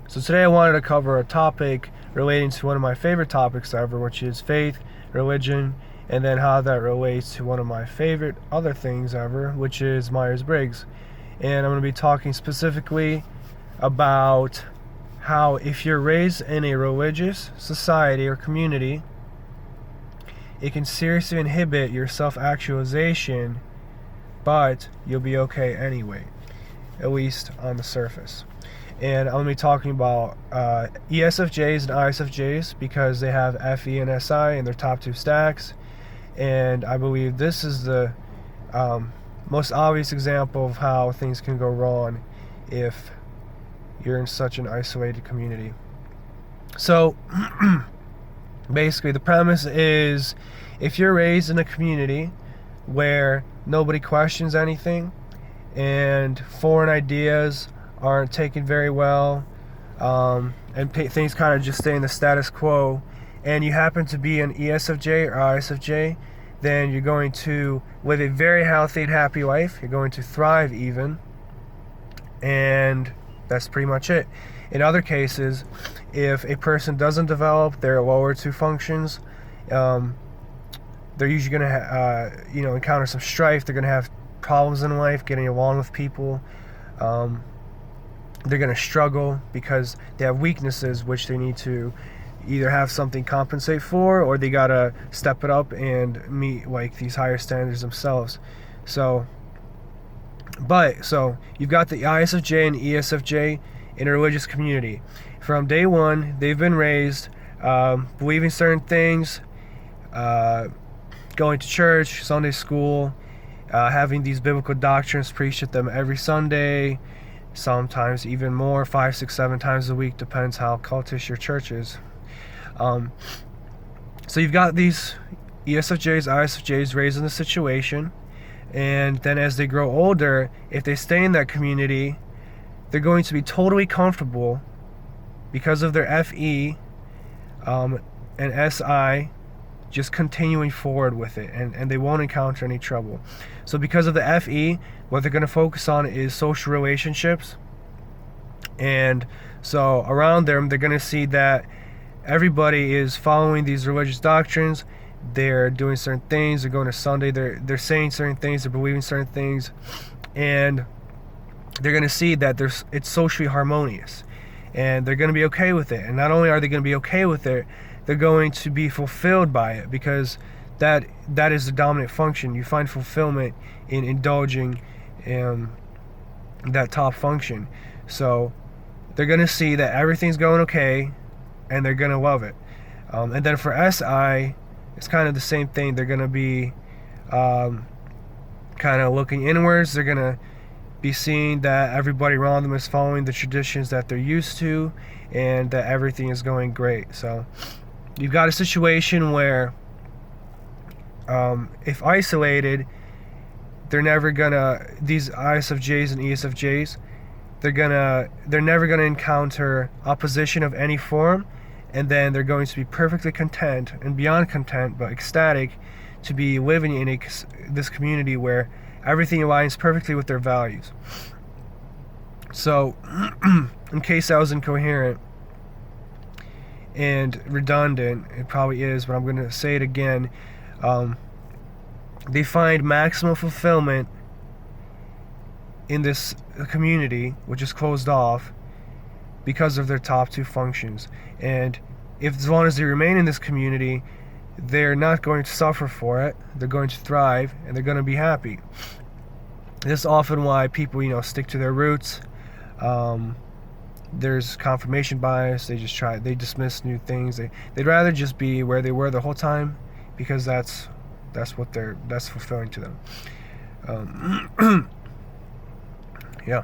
So today I wanted to cover a topic relating to one of my favorite topics ever, which is faith, religion, and then how that relates to one of my favorite other things ever, which is Myers-Briggs. And I'm going to be talking specifically about how if you're raised in a religious society or community, it can seriously inhibit your self-actualization, but you'll be okay anyway, at least on the surface. And I'm going to be talking about ESFJs and ISFJs because they have FE and SI in their top two stacks. And I believe this is the most obvious example of how things can go wrong if you're in such an isolated community. So basically the premise is, if you're raised in a community where nobody questions anything and foreign ideas aren't taken very well, and things kind of just stay in the status quo, and you happen to be an ESFJ or ISFJ, then you're going to live a very healthy and happy life. You're going to thrive even, and that's pretty much it. In other cases, if a person doesn't develop their lower two functions, they're usually going to encounter some strife. They're going to have problems in life getting along with people. They're going to struggle because they have weaknesses which they need to either have something compensate for, or they got to step it up and meet like these higher standards themselves. So you've got the ISFJ and ESFJ in a religious community. From day one, they've been raised believing certain things, going to church, Sunday school, having these biblical doctrines preached at them every Sunday, sometimes even more, 5, 6, 7 times a week, depends how cultish your church is. So you've got these ESFJs, ISFJs raised in the situation, and then as they grow older, if they stay in that community, they're going to be totally comfortable because of their FE and SI, just continuing forward with it, and they won't encounter any trouble. So because of the FE, what they're going to focus on is social relationships, and so around them they're going to see that everybody is following these religious doctrines. They're doing certain things, they're going to Sunday, they're saying certain things, they're believing certain things, and they're going to see that it's socially harmonious, and they're going to be okay with it. And not only are they going to be okay with it, they're going to be fulfilled by it, because that is the dominant function. You find fulfillment in indulging in that top function. So they're going to see that everything's going okay, and they're going to love it. And then for SI, it's kind of the same thing. They're going to be kind of looking inwards. They're going to be seeing that everybody around them is following the traditions that they're used to, and that everything is going great. So you've got a situation where if isolated, these ISFJs and ESFJs, they're never gonna encounter opposition of any form, and then they're going to be perfectly content, and beyond content, but ecstatic, to be living in this community where everything aligns perfectly with their values. So in case I was incoherent and redundant, it probably is, but I'm going to say it again. They find maximum fulfillment in this community, which is closed off, because of their top two functions. And as long as they remain in this community, they're not going to suffer for it. They're going to thrive, and they're going to be happy. This is often why people, stick to their roots. There's confirmation bias. They dismiss new things. They'd rather just be where they were the whole time, because that's fulfilling to them. Yeah.